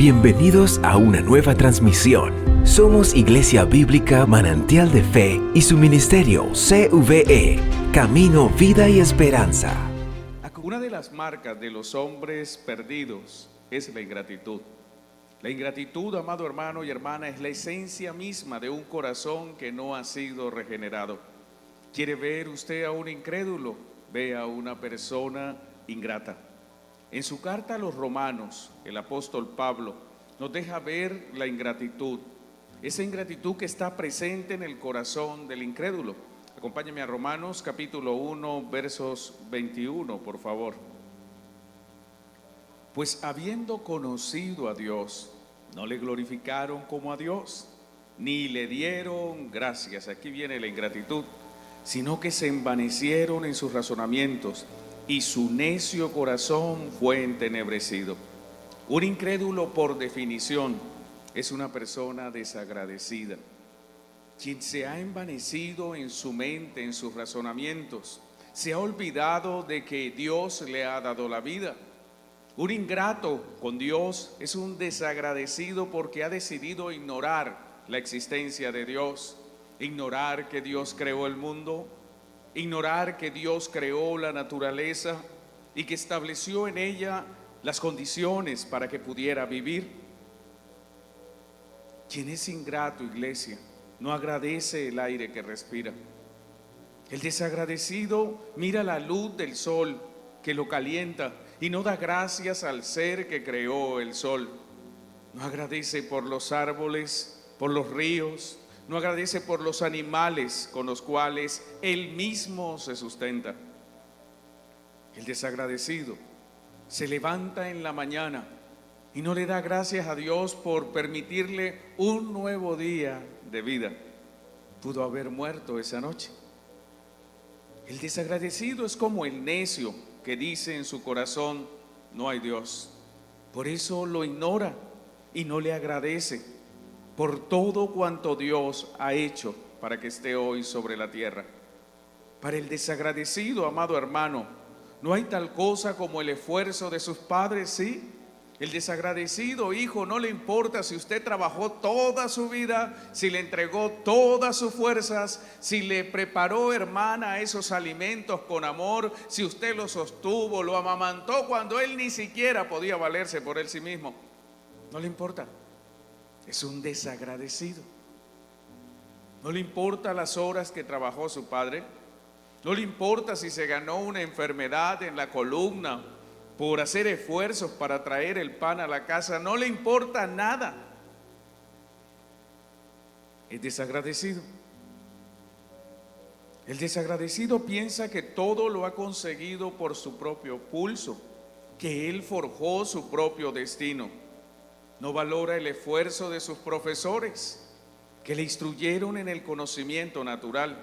Bienvenidos a una nueva transmisión. Somos Iglesia Bíblica Manantial de Fe y su ministerio CVE, Camino, Vida y Esperanza. Una de las marcas de los hombres perdidos es la ingratitud. La ingratitud, amado hermano y hermana, es la esencia misma de un corazón que no ha sido regenerado. ¿Quiere ver usted a un incrédulo? Ve a una persona ingrata. En su carta a los Romanos, el apóstol Pablo nos deja ver la ingratitud, esa ingratitud que está presente en el corazón del incrédulo. Acompáñeme a Romanos capítulo 1, versos 21, por favor. Pues habiendo conocido a Dios, no le glorificaron como a Dios, ni le dieron gracias, aquí viene la ingratitud, sino que se envanecieron en sus razonamientos, y su necio corazón fue entenebrecido. Un incrédulo, por definición, es una persona desagradecida. Quien se ha envanecido en su mente, en sus razonamientos, se ha olvidado de que Dios le ha dado la vida. Un ingrato con Dios es un desagradecido porque ha decidido ignorar la existencia de Dios, ignorar que Dios creó el mundo, ignorar que Dios creó la naturaleza y que estableció en ella las condiciones para que pudiera vivir. Quien es ingrato, iglesia, no agradece el aire que respira. El desagradecido mira la luz del sol que lo calienta y no da gracias al ser que creó el sol. No agradece por los árboles, por los ríos, no agradece por los animales con los cuales él mismo se sustenta. El desagradecido se levanta en la mañana y no le da gracias a Dios por permitirle un nuevo día de vida. Pudo haber muerto esa noche. El desagradecido es como el necio que dice en su corazón: no hay Dios. Por eso lo ignora y no le agradece por todo cuanto Dios ha hecho para que esté hoy sobre la tierra. Para el desagradecido, amado hermano, no hay tal cosa como el esfuerzo de sus padres, ¿sí? El desagradecido hijo no le importa si usted trabajó toda su vida, si le entregó todas sus fuerzas, si le preparó, hermana, esos alimentos con amor, si usted lo sostuvo, lo amamantó cuando él ni siquiera podía valerse por él sí mismo. No le importa. Es un desagradecido. No le importa las horas que trabajó su padre. No le importa si se ganó una enfermedad en la columna por hacer esfuerzos para traer el pan a la casa. No le importa nada. Es desagradecido. El desagradecido piensa que todo lo ha conseguido por su propio pulso, que él forjó su propio destino. No valora el esfuerzo de sus profesores que le instruyeron en el conocimiento natural.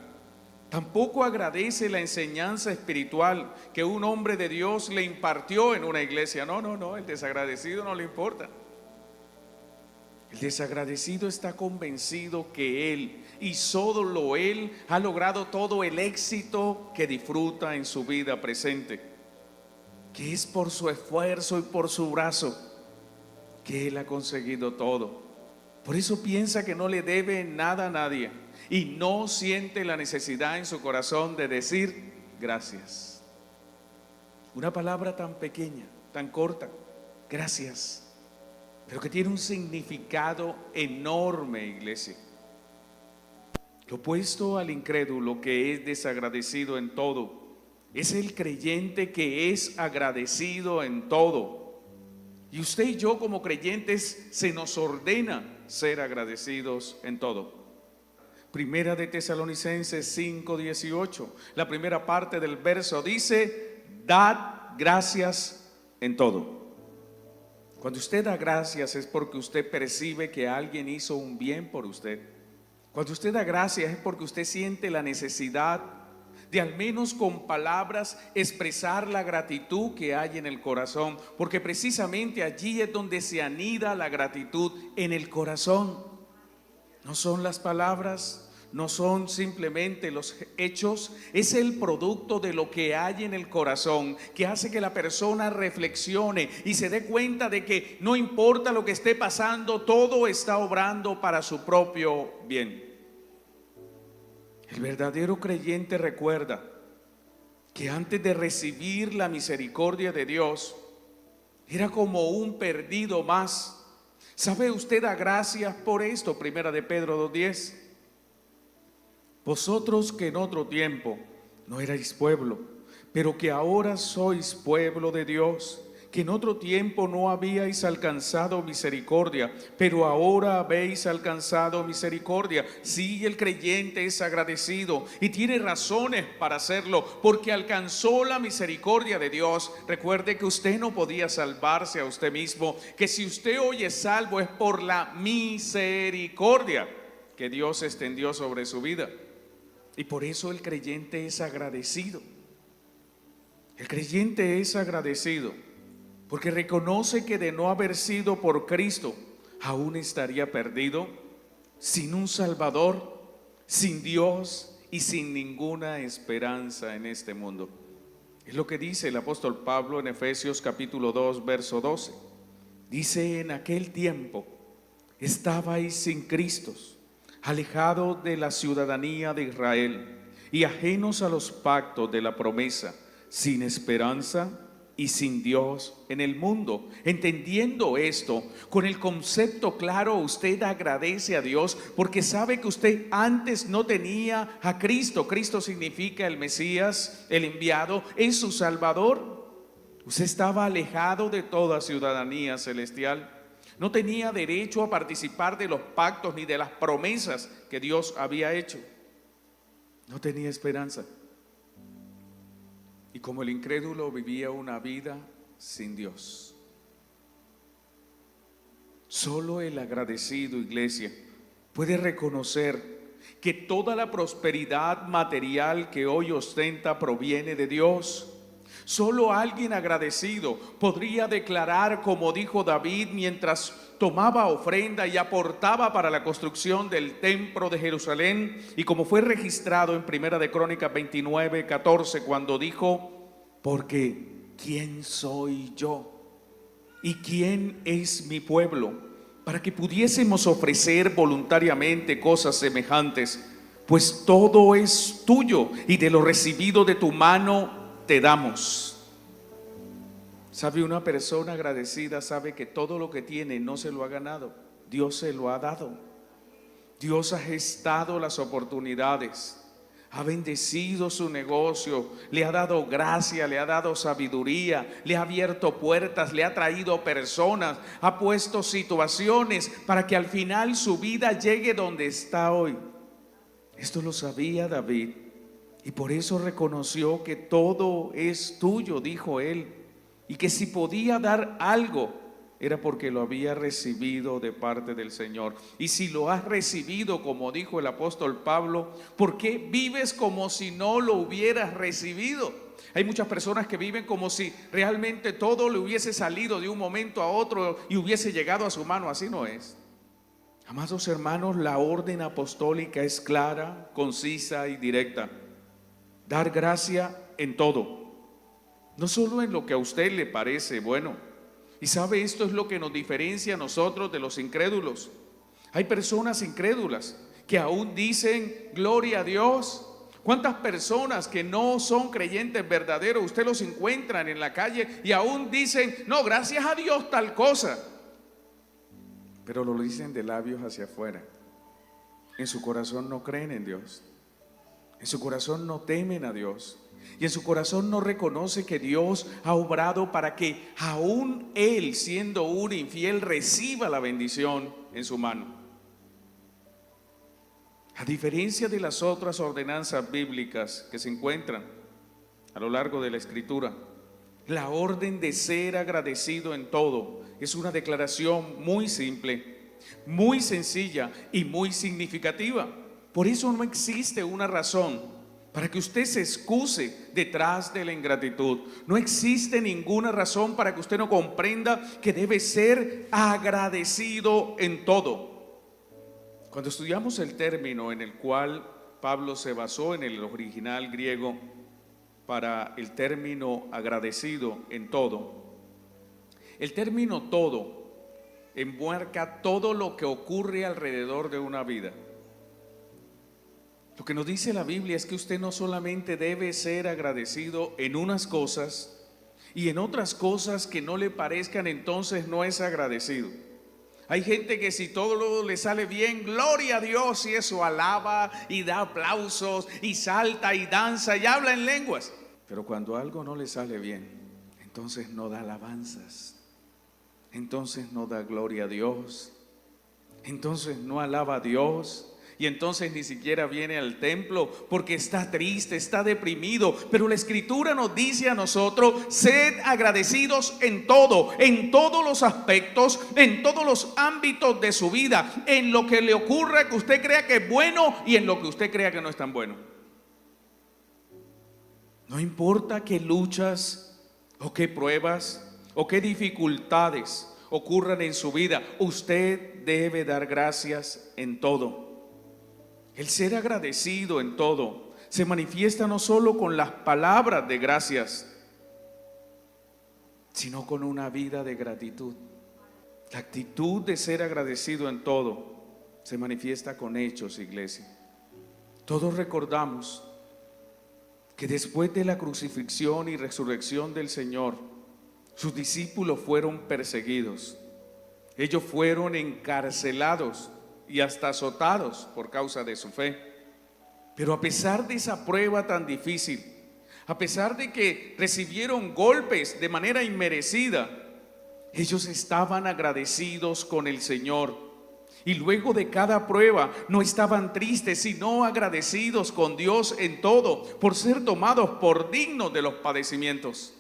Tampoco agradece la enseñanza espiritual que un hombre de Dios le impartió en una iglesia. No, el desagradecido no le importa. El desagradecido está convencido que él y solo él ha logrado todo el éxito que disfruta en su vida presente, que es por su esfuerzo y por su brazo que él ha conseguido todo. Por eso piensa que no le debe nada a nadie y no siente la necesidad en su corazón de decir gracias. Una palabra tan pequeña, tan corta, gracias, pero que tiene un significado enorme, iglesia. Lo opuesto al incrédulo, que es desagradecido en todo, es el creyente que es agradecido en todo. Y usted y yo como creyentes se nos ordena ser agradecidos en todo. Primera de Tesalonicenses 5:18, la primera parte del verso dice: dad gracias en todo. Cuando usted da gracias es porque usted percibe que alguien hizo un bien por usted. Cuando usted da gracias es porque usted siente la necesidad de al menos con palabras expresar la gratitud que hay en el corazón, porque precisamente allí es donde se anida la gratitud, en el corazón. No son las palabras, no son simplemente los hechos, es el producto de lo que hay en el corazón, que hace que la persona reflexione y se dé cuenta de que no importa lo que esté pasando, todo está obrando para su propio bien. El verdadero creyente recuerda que antes de recibir la misericordia de Dios, era como un perdido más. ¿Sabe usted a gracias por esto? Primera de Pedro 2:10. Vosotros que en otro tiempo no erais pueblo, pero que ahora sois pueblo de Dios, que en otro tiempo no habíais alcanzado misericordia, pero ahora habéis alcanzado misericordia. Sí, el creyente es agradecido y tiene razones para hacerlo, porque alcanzó la misericordia de Dios. Recuerde que usted no podía salvarse a usted mismo, que si usted hoy es salvo es por la misericordia que Dios extendió sobre su vida. Y por eso el creyente es agradecido. El creyente es agradecido porque reconoce que de no haber sido por Cristo, aún estaría perdido, sin un Salvador, sin Dios y sin ninguna esperanza en este mundo. Es lo que dice el apóstol Pablo en Efesios capítulo 2, verso 12. Dice: en aquel tiempo estabais sin Cristo, alejados de la ciudadanía de Israel y ajenos a los pactos de la promesa, sin esperanza y sin Dios en el mundo. Entendiendo esto, con el concepto claro, usted agradece a Dios porque sabe que usted antes no tenía a Cristo. Cristo significa el Mesías, el enviado, es su Salvador. Usted estaba alejado de toda ciudadanía celestial. No tenía derecho a participar de los pactos ni de las promesas que Dios había hecho. No tenía esperanza. Y como el incrédulo vivía una vida sin Dios. Solo el agradecido, iglesia, puede reconocer que toda la prosperidad material que hoy ostenta proviene de Dios. Solo alguien agradecido podría declarar, como dijo David mientras tomaba ofrenda y aportaba para la construcción del templo de Jerusalén, y como fue registrado en Primera de Crónicas 29:14, cuando dijo: porque ¿quién soy yo y quién es mi pueblo para que pudiésemos ofrecer voluntariamente cosas semejantes? Pues todo es tuyo y de lo recibido de tu mano te damos. ¿Sabe? Una persona agradecida sabe que todo lo que tiene no se lo ha ganado, Dios se lo ha dado. Dios ha gestado las oportunidades, ha bendecido su negocio, le ha dado gracia, le ha dado sabiduría, le ha abierto puertas, le ha traído personas, ha puesto situaciones para que al final su vida llegue donde está hoy. Esto lo sabía David y por eso reconoció que todo es tuyo, dijo él, y que si podía dar algo era porque lo había recibido de parte del Señor. Y si lo has recibido, como dijo el apóstol Pablo, ¿por qué vives como si no lo hubieras recibido? Hay muchas personas que viven como si realmente todo le hubiese salido de un momento a otro y hubiese llegado a su mano. Así no es. Amados hermanos, la orden apostólica es clara, concisa y directa. Dar gracia en todo, no solo en lo que a usted le parece bueno. Y sabe, esto es lo que nos diferencia a nosotros de los incrédulos. Hay personas incrédulas que aún dicen gloria a Dios. ¿Cuántas personas que no son creyentes verdaderos usted los encuentran en la calle y aún dicen no, gracias a Dios tal cosa? Pero lo dicen de labios hacia afuera. En su corazón no creen en Dios. En su corazón no temen a Dios. Y en su corazón no reconoce que Dios ha obrado para que aún él, siendo un infiel, reciba la bendición en su mano. A diferencia de las otras ordenanzas bíblicas que se encuentran a lo largo de la Escritura, la orden de ser agradecido en todo es una declaración muy simple, muy sencilla y muy significativa. Por eso no existe una razón para que usted se excuse detrás de la ingratitud. No existe ninguna razón para que usted no comprenda que debe ser agradecido en todo. Cuando estudiamos el término en el cual Pablo se basó en el original griego para el término agradecido en todo, el término todo enmarca todo lo que ocurre alrededor de una vida. Lo que nos dice la Biblia es que usted no solamente debe ser agradecido en unas cosas y en otras cosas que no le parezcan, entonces no es agradecido. Hay gente que si todo le sale bien, gloria a Dios, y eso alaba y da aplausos y salta y danza y habla en lenguas. Pero cuando algo no le sale bien, entonces no da alabanzas, entonces no da gloria a Dios, entonces no alaba a Dios. Y entonces ni siquiera viene al templo porque está triste, está deprimido. Pero la Escritura nos dice a nosotros: sed agradecidos en todo, en todos los aspectos, en todos los ámbitos de su vida, en lo que le ocurra que usted crea que es bueno y en lo que usted crea que no es tan bueno. No importa qué luchas o qué pruebas o qué dificultades ocurran en su vida, usted debe dar gracias en todo. El ser agradecido en todo se manifiesta no solo con las palabras de gracias, sino con una vida de gratitud. La actitud de ser agradecido en todo se manifiesta con hechos, iglesia. Todos recordamos que después de la crucifixión y resurrección del Señor, sus discípulos fueron perseguidos. Ellos fueron encarcelados y hasta azotados por causa de su fe. Pero a pesar de esa prueba tan difícil, a pesar de que recibieron golpes de manera inmerecida, ellos estaban agradecidos con el Señor. Y luego de cada prueba no estaban tristes, sino agradecidos con Dios en todo, por ser tomados por dignos de los padecimientos.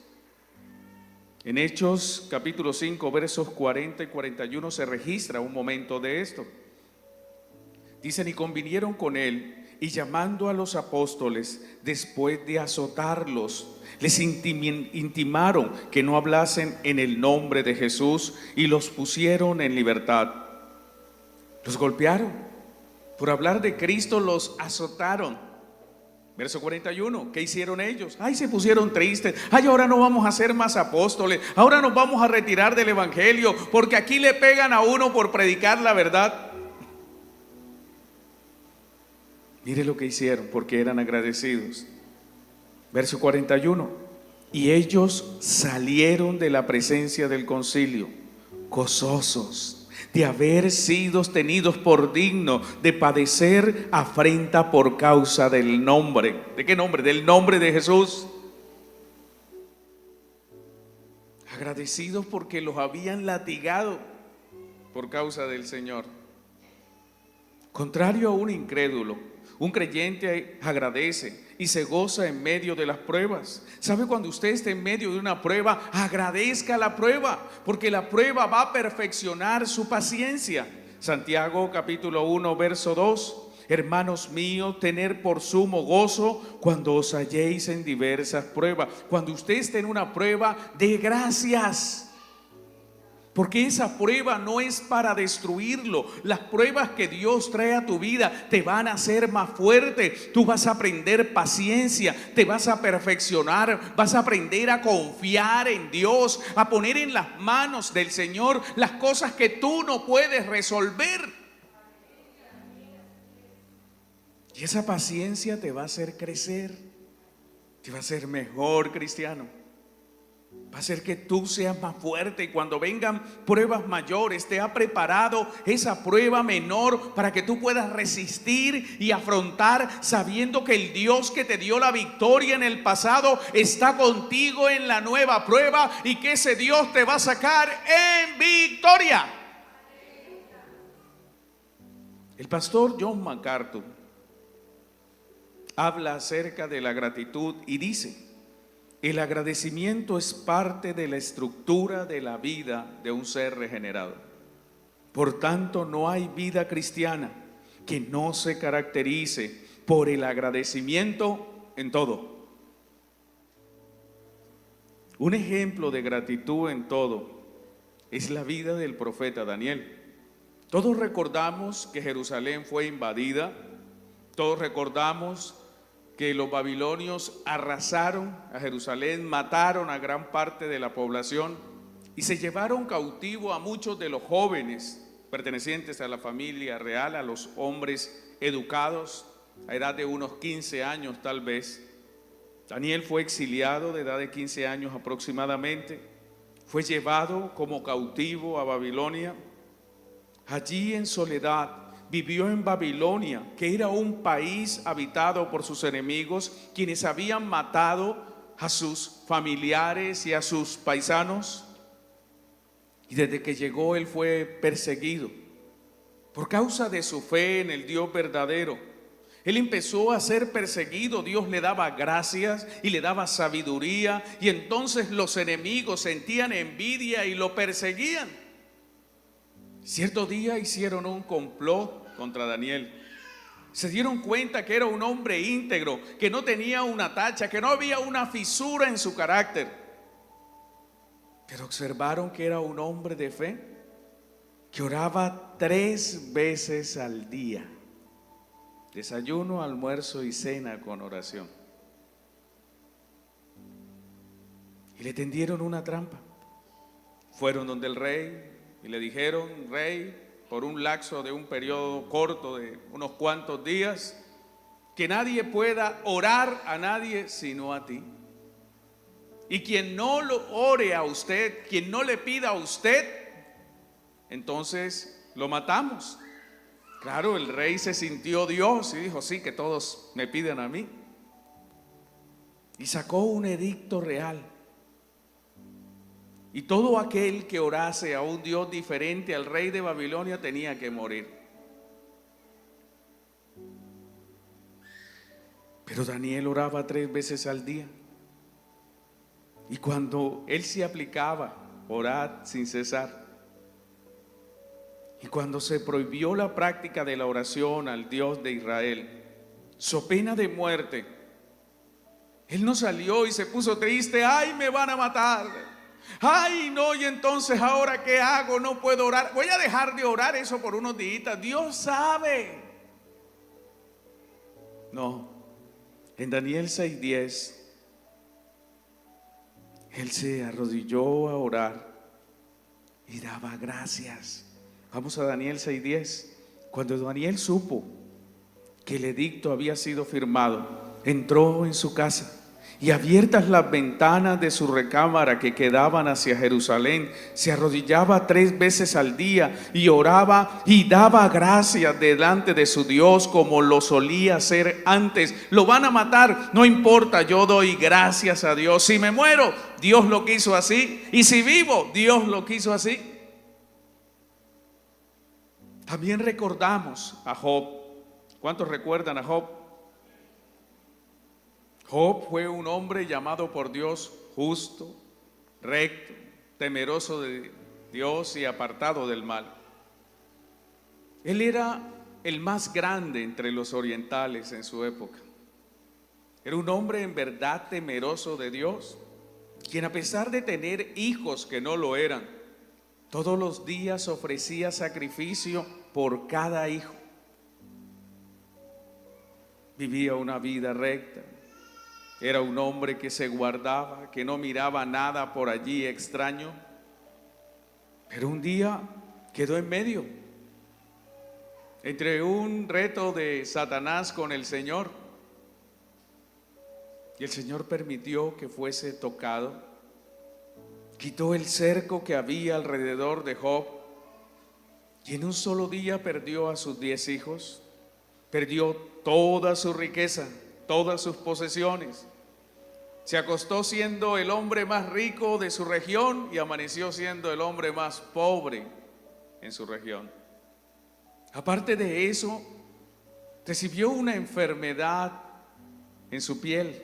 En Hechos capítulo 5 versos 40 y 41 se registra un momento de esto. Dicen: y convinieron con él, y llamando a los apóstoles, después de azotarlos, les intimaron que no hablasen en el nombre de Jesús, y los pusieron en libertad. Los golpearon por hablar de Cristo, los azotaron. Verso 41, ¿qué hicieron ellos? Ay, se pusieron tristes. Ay, ahora no vamos a ser más apóstoles, ahora nos vamos a retirar del evangelio, porque aquí le pegan a uno por predicar la verdad. Mire lo que hicieron, porque eran agradecidos. Verso 41, y ellos salieron de la presencia del concilio, gozosos de haber sido tenidos por dignos de padecer afrenta por causa del nombre. ¿De qué nombre? Del nombre de Jesús. Agradecidos porque los habían latigado por causa del Señor. Contrario a un incrédulo, un creyente agradece y se goza en medio de las pruebas. ¿Sabe? Cuando usted esté en medio de una prueba, agradezca la prueba, porque la prueba va a perfeccionar su paciencia. Santiago capítulo 1 verso 2: hermanos míos, tener por sumo gozo cuando os halléis en diversas pruebas. Cuando usted esté en una prueba, dé gracias. Porque esa prueba no es para destruirlo. Las pruebas que Dios trae a tu vida te van a hacer más fuerte. Tú vas a aprender paciencia, te vas a perfeccionar, vas a aprender a confiar en Dios, a poner en las manos del Señor las cosas que tú no puedes resolver. Y esa paciencia te va a hacer crecer, te va a hacer mejor cristiano. Va a hacer que tú seas más fuerte, y cuando vengan pruebas mayores te ha preparado esa prueba menor para que tú puedas resistir y afrontar, sabiendo que el Dios que te dio la victoria en el pasado está contigo en la nueva prueba, y que ese Dios te va a sacar en victoria. El pastor John MacArthur habla acerca de la gratitud y dice: el agradecimiento es parte de la estructura de la vida de un ser regenerado. Por tanto, no hay vida cristiana que no se caracterice por el agradecimiento en todo. Un ejemplo de gratitud en todo es la vida del profeta Daniel. Todos recordamos que Jerusalén fue invadida, todos recordamos que los babilonios arrasaron a Jerusalén, mataron a gran parte de la población y se llevaron cautivo a muchos de los jóvenes pertenecientes a la familia real, a los hombres educados, a edad de unos 15 años tal vez. Daniel fue exiliado de edad de 15 años aproximadamente, fue llevado como cautivo a Babilonia. Allí en soledad vivió en Babilonia, que era un país habitado por sus enemigos, quienes habían matado a sus familiares y a sus paisanos. Y desde que llegó él fue perseguido por causa de su fe en el Dios verdadero. Él empezó a ser perseguido, Dios le daba gracias y le daba sabiduría, y entonces los enemigos sentían envidia y lo perseguían. Cierto día hicieron un complot contra Daniel. Se dieron cuenta que era un hombre íntegro, que no tenía una tacha, que no había una fisura en su carácter. Pero observaron que era un hombre de fe, que oraba 3 veces al día. Desayuno, almuerzo y cena con oración. Y le tendieron una trampa. Fueron donde el rey y le dijeron: rey, por un lapso de un periodo corto de unos cuantos días, que nadie pueda orar a nadie sino a ti. Y quien no lo ore a usted, quien no le pida a usted, entonces lo matamos. Claro, el rey se sintió Dios y dijo: sí, que todos me pidan a mí. Y sacó un edicto real. Y todo aquel que orase a un Dios diferente al rey de Babilonia tenía que morir. Pero Daniel oraba 3 veces al día. Y cuando él se aplicaba, orad sin cesar. Y cuando se prohibió la práctica de la oración al Dios de Israel, so pena de muerte, él no salió y se puso triste: ay, me van a matar. Ay, no, y entonces ahora ¿qué hago? No puedo orar. Voy a dejar de orar eso por unos días. Dios sabe. No. En Daniel 6:10, él se arrodilló a orar y daba gracias. Vamos a Daniel 6:10. Cuando Daniel supo que el edicto había sido firmado, entró en su casa. Y abiertas las ventanas de su recámara que quedaban hacia Jerusalén, se arrodillaba 3 veces al día y oraba y daba gracias delante de su Dios como lo solía hacer antes. Lo van a matar, no importa, yo doy gracias a Dios. Si me muero, Dios lo quiso así, y si vivo, Dios lo quiso así. También recordamos a Job. ¿Cuántos recuerdan a Job? Job fue un hombre llamado por Dios justo, recto, temeroso de Dios y apartado del mal. Él era el más grande entre los orientales en su época. Era un hombre en verdad temeroso de Dios, quien a pesar de tener hijos que no lo eran, todos los días ofrecía sacrificio por cada hijo. Vivía una vida recta. Era un hombre que se guardaba, que no miraba nada por allí extraño. Pero un día quedó en medio, entre un reto de Satanás con el Señor. Y el Señor permitió que fuese tocado. Quitó el cerco que había alrededor de Job. Y en un solo día perdió a sus 10 hijos. Perdió toda su riqueza, todas sus posesiones. Se acostó siendo el hombre más rico de su región y amaneció siendo el hombre más pobre en su región. Aparte de eso, recibió una enfermedad en su piel.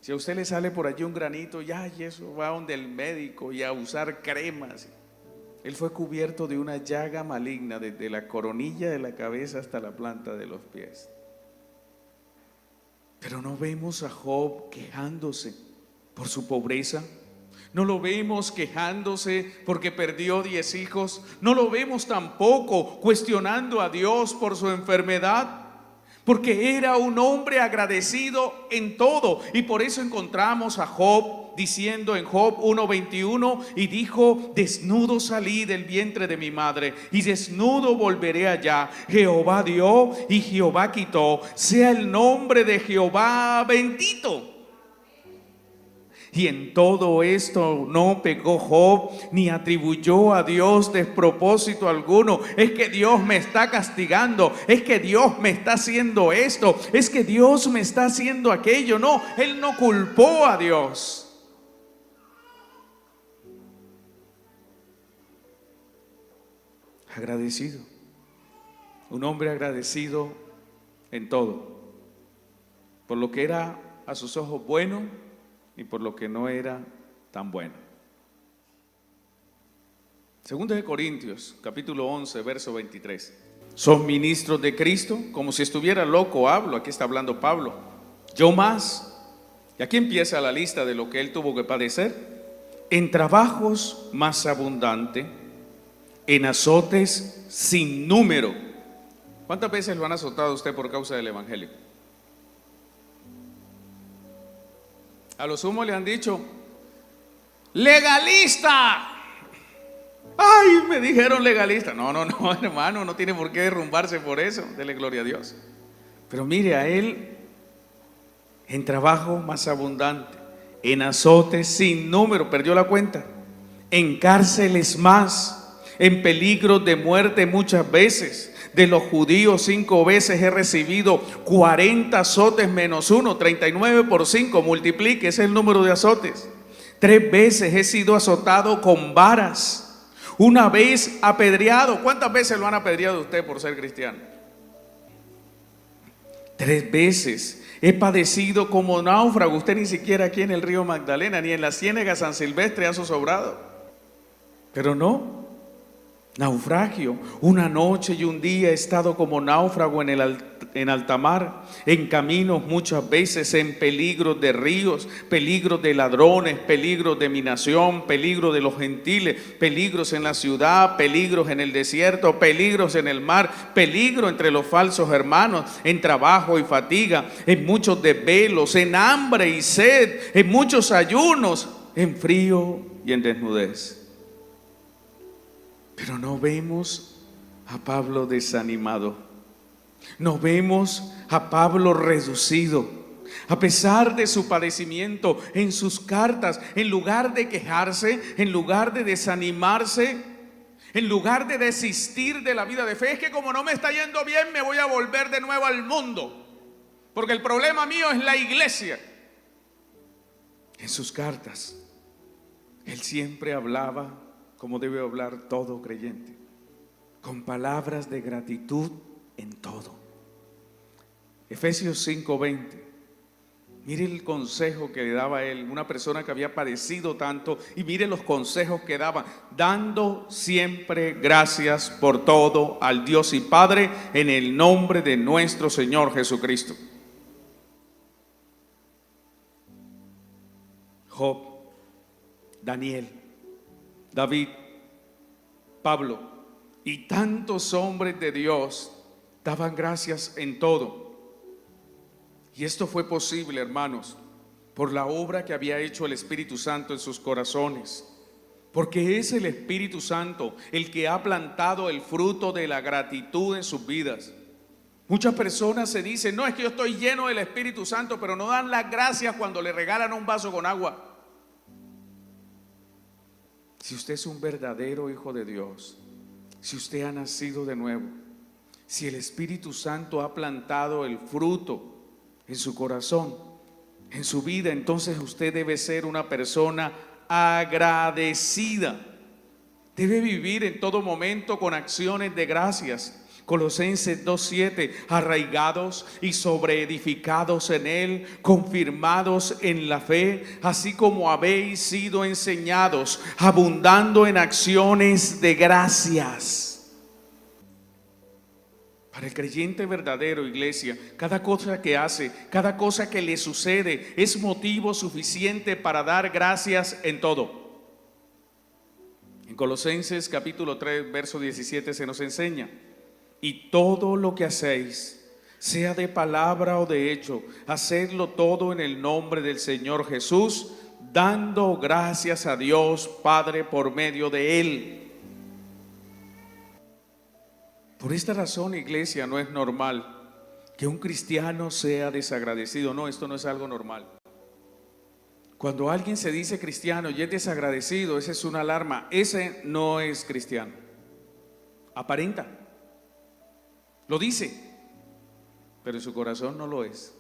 Si a usted le sale por allí un granito, ya, y eso va donde el médico y a usar cremas. Él fue cubierto de una llaga maligna desde la coronilla de la cabeza hasta la planta de los pies. Pero no vemos a Job quejándose por su pobreza. No lo vemos quejándose porque perdió 10 hijos. No lo vemos tampoco cuestionando a Dios por su enfermedad, porque era un hombre agradecido en todo. Y por eso encontramos a Job diciendo en Job 1:21, y dijo: desnudo salí del vientre de mi madre, y desnudo volveré allá. Jehová dio y Jehová quitó, sea el nombre de Jehová bendito. Y en todo esto no pecó Job, ni atribuyó a Dios despropósito alguno. Es que Dios me está castigando, es que Dios me está haciendo esto, es que Dios me está haciendo aquello. No, él no culpó a Dios. Agradecido, un hombre agradecido en todo, por lo que era a sus ojos bueno y por lo que no era tan bueno. Segunda de Corintios, capítulo 11, verso 23. ¿Son ministros de Cristo? Como si estuviera loco hablo. Aquí está hablando Pablo. Yo más. Y aquí empieza la lista de lo que él tuvo que padecer. En trabajos más abundante, en azotes sin número. ¿Cuántas veces lo han azotado a usted por causa del evangelio? A lo sumo le han dicho: legalista. Ay, me dijeron legalista. No, hermano, no tiene por qué derrumbarse por eso. Dele gloria a Dios. Pero mire, a él, en trabajo más abundante, en azotes sin número, perdió la cuenta, en cárceles más, en peligro de muerte muchas veces. De los judíos 5 veces he recibido 40 azotes menos 1, 39 por 5, multiplique, ese es el número de azotes. 3 veces he sido azotado con varas, 1 vez apedreado. ¿Cuántas veces lo han apedreado usted por ser cristiano? 3 veces he padecido como náufrago. Usted ni siquiera aquí en el río Magdalena, ni en la ciénaga San Silvestre ha zozobrado. Pero no. Naufragio, 1 noche y 1 día he estado como náufrago en alta mar, en caminos muchas veces, en peligros de ríos, peligros de ladrones, peligros de mi nación, peligros de los gentiles, peligros en la ciudad, peligros en el desierto, peligros en el mar, peligro entre los falsos hermanos, en trabajo y fatiga, en muchos desvelos, en hambre y sed, en muchos ayunos, en frío y en desnudez. Pero no vemos a Pablo desanimado, no vemos a Pablo reducido. A pesar de su padecimiento, en sus cartas, en lugar de quejarse, en lugar de desanimarse, en lugar de desistir de la vida de fe, es que como no me está yendo bien, me voy a volver de nuevo al mundo, porque el problema mío es la iglesia. En sus cartas, él siempre hablaba como debe hablar todo creyente, con palabras de gratitud en todo. Efesios 5:20. Mire el consejo que le daba él, una persona que había padecido tanto, y mire los consejos que daba: dando siempre gracias por todo al Dios y Padre en el nombre de nuestro Señor Jesucristo. Job, Daniel, David, Pablo y tantos hombres de Dios daban gracias en todo. Y esto fue posible, hermanos, por la obra que había hecho el Espíritu Santo en sus corazones. Porque es el Espíritu Santo el que ha plantado el fruto de la gratitud en sus vidas. Muchas personas se dicen: no, es que yo estoy lleno del Espíritu Santo, pero no dan las gracias cuando le regalan un vaso con agua. Si usted es un verdadero hijo de Dios, si usted ha nacido de nuevo, si el Espíritu Santo ha plantado el fruto en su corazón, en su vida, entonces usted debe ser una persona agradecida. Debe vivir en todo momento con acciones de gracias. Colosenses 2:7, arraigados y sobreedificados en él, confirmados en la fe, así como habéis sido enseñados, abundando en acciones de gracias. Para el creyente verdadero, iglesia, cada cosa que hace, cada cosa que le sucede es motivo suficiente para dar gracias en todo. En Colosenses capítulo 3, verso 17 se nos enseña: y todo lo que hacéis, sea de palabra o de hecho, hacedlo todo en el nombre del Señor Jesús, dando gracias a Dios Padre por medio de Él. Por esta razón, iglesia, no es normal que un cristiano sea desagradecido. No, esto no es algo normal. Cuando alguien se dice cristiano y es desagradecido, esa es una alarma. Ese no es cristiano. Aparenta, lo dice, pero en su corazón no lo es.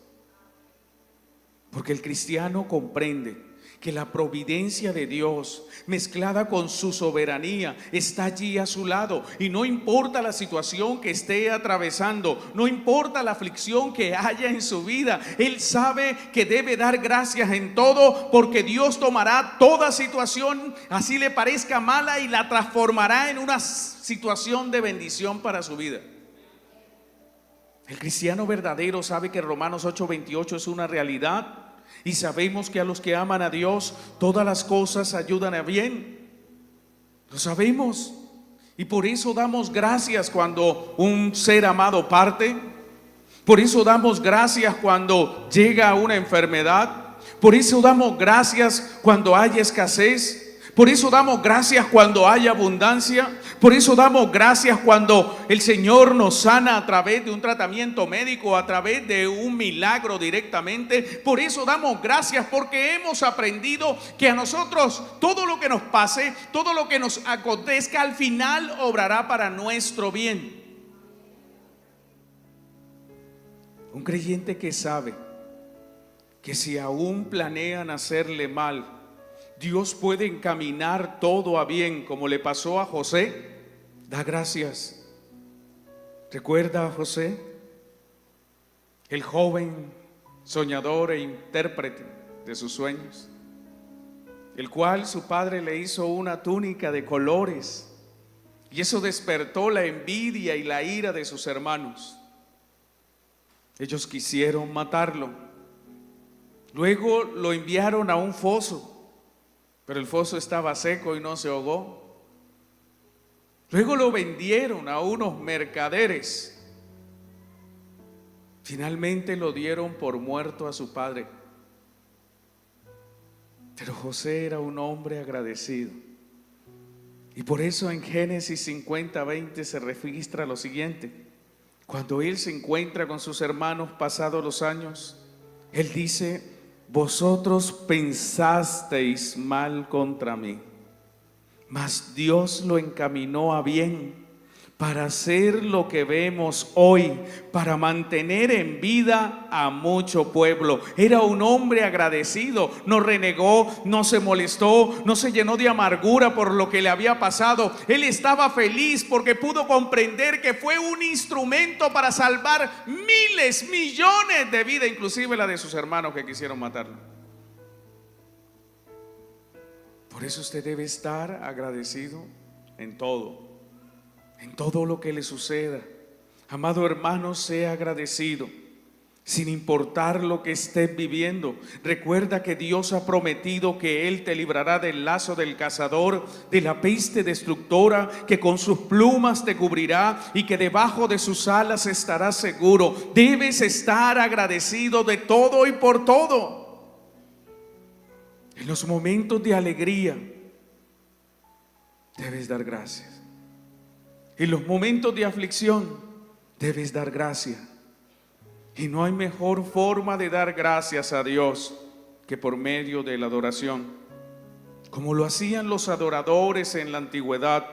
Porque el cristiano comprende que la providencia de Dios mezclada con su soberanía está allí a su lado, y no importa la situación que esté atravesando, no importa la aflicción que haya en su vida, él sabe que debe dar gracias en todo, porque Dios tomará toda situación, así le parezca mala, y la transformará en una situación de bendición para su vida. El cristiano verdadero sabe que Romanos 8:28 es una realidad. Y sabemos que a los que aman a Dios, todas las cosas ayudan a bien. Lo sabemos. Y por eso damos gracias cuando un ser amado parte. Por eso damos gracias cuando llega una enfermedad. Por eso damos gracias cuando hay escasez. Por eso damos gracias cuando hay abundancia. Por eso damos gracias cuando el Señor nos sana a través de un tratamiento médico, a través de un milagro directamente. Por eso damos gracias porque hemos aprendido que a nosotros todo lo que nos pase, todo lo que nos acontezca, al final obrará para nuestro bien. Un creyente que sabe que si aún planean hacerle mal, Dios puede encaminar todo a bien, como le pasó a José, da gracias. ¿Recuerda a José? El joven soñador e intérprete de sus sueños, el cual su padre le hizo una túnica de colores, y eso despertó la envidia y la ira de sus hermanos. Ellos quisieron matarlo. Luego lo enviaron a un foso, pero el foso estaba seco y no se ahogó. Luego lo vendieron a unos mercaderes. Finalmente lo dieron por muerto a su padre. Pero José era un hombre agradecido. Y por eso en Génesis 50:20 se registra lo siguiente: cuando él se encuentra con sus hermanos pasados los años, él dice: vosotros pensasteis mal contra mí, mas Dios lo encaminó a bien para hacer lo que vemos hoy, para mantener en vida a mucho pueblo. Era un hombre agradecido, no renegó, no se molestó, no se llenó de amargura por lo que le había pasado. Él estaba feliz porque pudo comprender que fue un instrumento para salvar miles, millones de vidas, inclusive la de sus hermanos que quisieron matarlo. Por eso usted debe estar agradecido en todo lo que le suceda. Amado hermano, sea agradecido, sin importar lo que estés viviendo. Recuerda que Dios ha prometido que Él te librará del lazo del cazador, de la peste destructora, que con sus plumas te cubrirá y que debajo de sus alas estarás seguro. Debes estar agradecido de todo y por todo. En los momentos de alegría debes dar gracias. En los momentos de aflicción debes dar gracias. Y no hay mejor forma de dar gracias a Dios que por medio de la adoración, como lo hacían los adoradores en la antigüedad,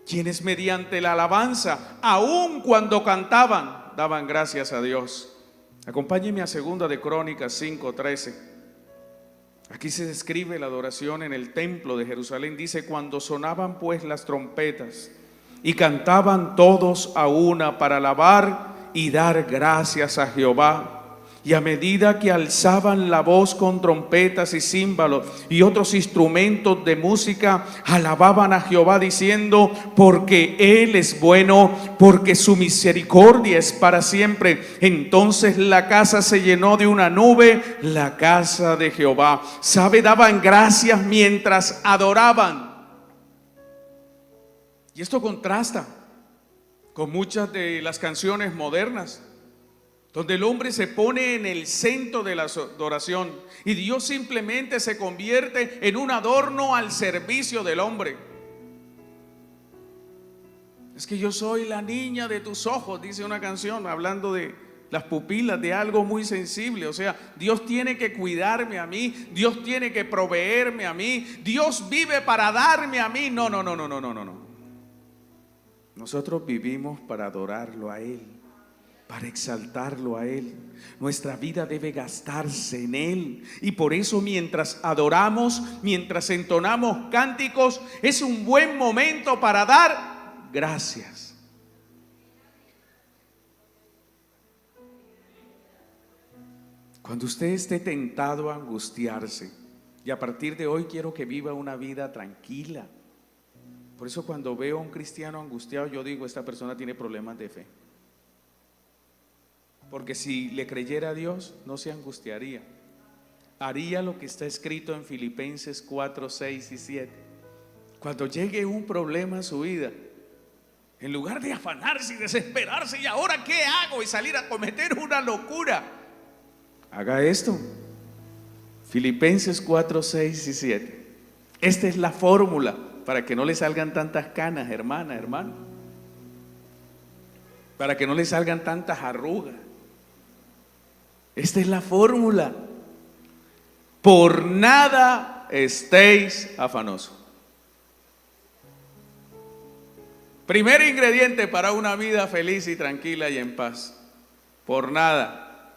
quienes mediante la alabanza, aun cuando cantaban, daban gracias a Dios. Acompáñenme a 2 de Crónicas 5:13. Aquí se describe la adoración en el templo de Jerusalén. Dice: cuando sonaban pues las trompetas y cantaban todos a una para alabar y dar gracias a Jehová, y a medida que alzaban la voz con trompetas y címbalos y otros instrumentos de música, alababan a Jehová diciendo: porque Él es bueno, porque su misericordia es para siempre. Entonces la casa se llenó de una nube, la casa de Jehová. ¿Sabe? Daban gracias mientras adoraban. Y esto contrasta con muchas de las canciones modernas, donde el hombre se pone en el centro de la adoración y Dios simplemente se convierte en un adorno al servicio del hombre. Es que yo soy la niña de tus ojos, dice una canción, hablando de las pupilas, de algo muy sensible. O sea, Dios tiene que cuidarme a mí, Dios tiene que proveerme a mí, Dios vive para darme a mí. No. Nosotros vivimos para adorarlo a Él, para exaltarlo a Él. Nuestra vida debe gastarse en Él. Y por eso mientras adoramos, mientras entonamos cánticos, es un buen momento para dar gracias. Cuando usted esté tentado a angustiarse, y a partir de hoy quiero que viva una vida tranquila. Por eso cuando veo a un cristiano angustiado, yo digo, esta persona tiene problemas de fe. Porque si le creyera a Dios, no se angustiaría. Haría lo que está escrito en Filipenses 4, 6 y 7. Cuando llegue un problema a su vida, en lugar de afanarse y desesperarse, ¿y ahora qué hago? Y salir a cometer una locura, haga esto. Filipenses 4, 6 y 7. Esta es la fórmula para que no le salgan tantas canas, hermana, hermano. Para que no le salgan tantas arrugas. Esta es la fórmula. Por nada estéis afanosos. Primer ingrediente para una vida feliz y tranquila y en paz. Por nada.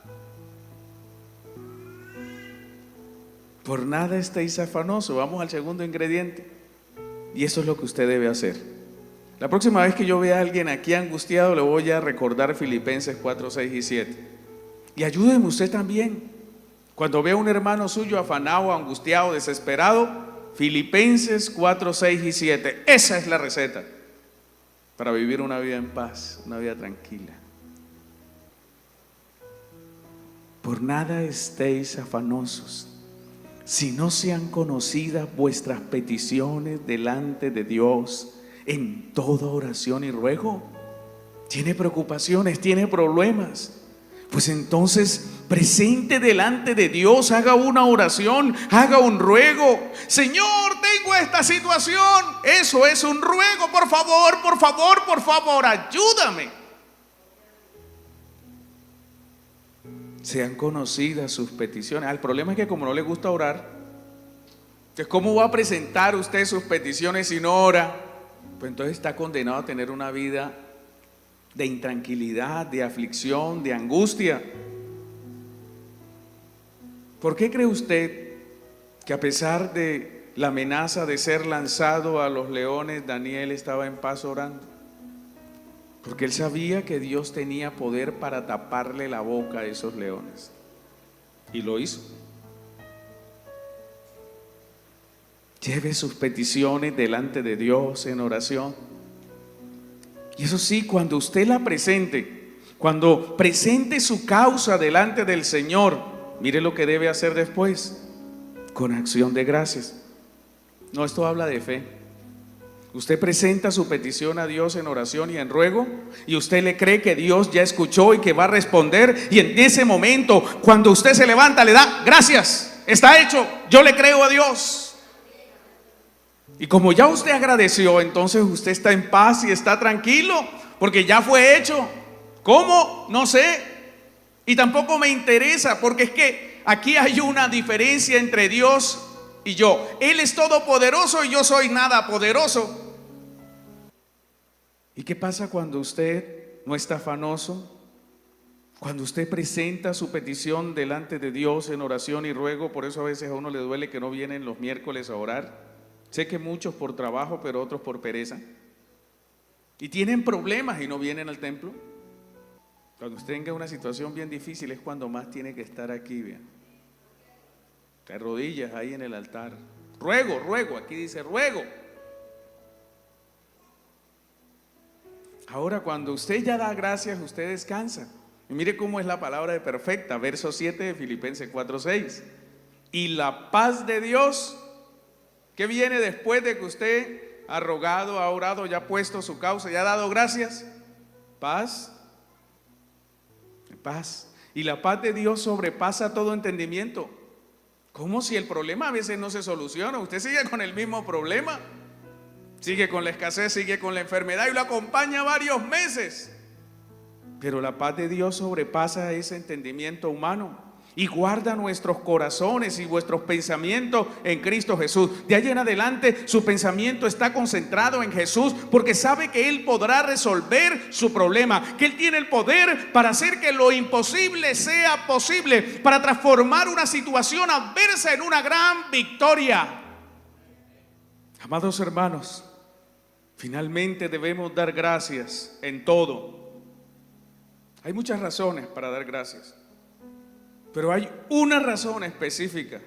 Por nada estéis afanosos. Vamos al segundo ingrediente. Y eso es lo que usted debe hacer. La próxima vez que yo vea a alguien aquí angustiado, le voy a recordar Filipenses 4, 6 y 7. Y ayúdeme usted también. Cuando vea a un hermano suyo afanado, angustiado, desesperado, Filipenses 4, 6 y 7. Esa es la receta para vivir una vida en paz, una vida tranquila. Por nada estéis afanosos, si no sean conocidas vuestras peticiones delante de Dios en toda oración y ruego. ¿Tiene preocupaciones? ¿Tiene problemas? Pues entonces presente delante de Dios, haga una oración, haga un ruego. Señor, tengo esta situación. Eso es un ruego. Por favor, ayúdame. Sean conocidas sus peticiones. El problema es que como no le gusta orar, entonces ¿cómo va a presentar usted sus peticiones si no ora? Pues entonces está condenado a tener una vida de intranquilidad, de aflicción, de angustia. ¿Por qué cree usted que a pesar de la amenaza de ser lanzado a los leones, Daniel estaba en paz orando? Porque él sabía que Dios tenía poder para taparle la boca a esos leones. Y lo hizo. Lleve sus peticiones delante de Dios en oración. Y eso sí, cuando usted la presente, cuando presente su causa delante del Señor, mire lo que debe hacer después. Con acción de gracias. No, esto habla de fe. Usted presenta su petición a Dios en oración y en ruego, y usted le cree que Dios ya escuchó y que va a responder, y en ese momento, cuando usted se levanta, le da gracias. Está hecho, yo le creo a Dios. Y como ya usted agradeció, entonces usted está en paz y está tranquilo, porque ya fue hecho. ¿Cómo? No sé. Y tampoco me interesa, porque es que aquí hay una diferencia entre Dios y yo. Él es todopoderoso y yo soy nada poderoso. ¿Y qué pasa cuando usted no está afanoso? Cuando usted presenta su petición delante de Dios en oración y ruego. Por eso a veces a uno le duele que no vienen los miércoles a orar. Sé que muchos por trabajo, pero otros por pereza. Y tienen problemas y no vienen al templo. Cuando usted tenga una situación bien difícil es cuando más tiene que estar aquí, vean. De rodillas ahí en el altar. Ruego, aquí dice ruego. Ahora cuando usted ya da gracias, usted descansa. Y mire cómo es la palabra de perfecta, verso 7 de Filipenses 4:6. Y la paz de Dios, ¿qué viene después de que usted ha rogado, ha orado, ya ha puesto su causa, ya ha dado gracias. Paz. Paz. Y la paz de Dios sobrepasa todo entendimiento. Como si el problema a veces no se soluciona. Usted sigue con el mismo problema. Sigue con la escasez, sigue con la enfermedad y lo acompaña varios meses. Pero la paz de Dios sobrepasa ese entendimiento humano y guarda nuestros corazones y vuestros pensamientos en Cristo Jesús. De ahí en adelante su pensamiento está concentrado en Jesús, porque sabe que Él podrá resolver su problema, que Él tiene el poder para hacer que lo imposible sea posible, para transformar una situación adversa en una gran victoria. Amados hermanos, finalmente debemos dar gracias en todo. Hay muchas razones para dar gracias, pero hay una razón específica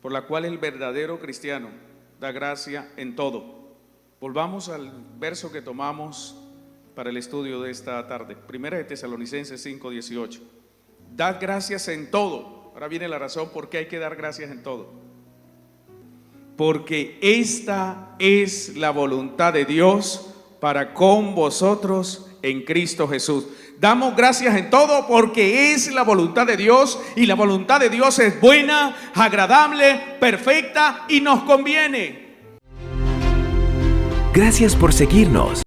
por la cual el verdadero cristiano da gracia en todo. Volvamos al verso que tomamos para el estudio de esta tarde, 1 de Tesalonicenses 5:18. Dad gracias en todo. Ahora viene la razón por qué hay que dar gracias en todo. Porque esta es la voluntad de Dios para con vosotros en Cristo Jesús. Damos gracias en todo porque es la voluntad de Dios, y la voluntad de Dios es buena, agradable, perfecta y nos conviene. Gracias por seguirnos.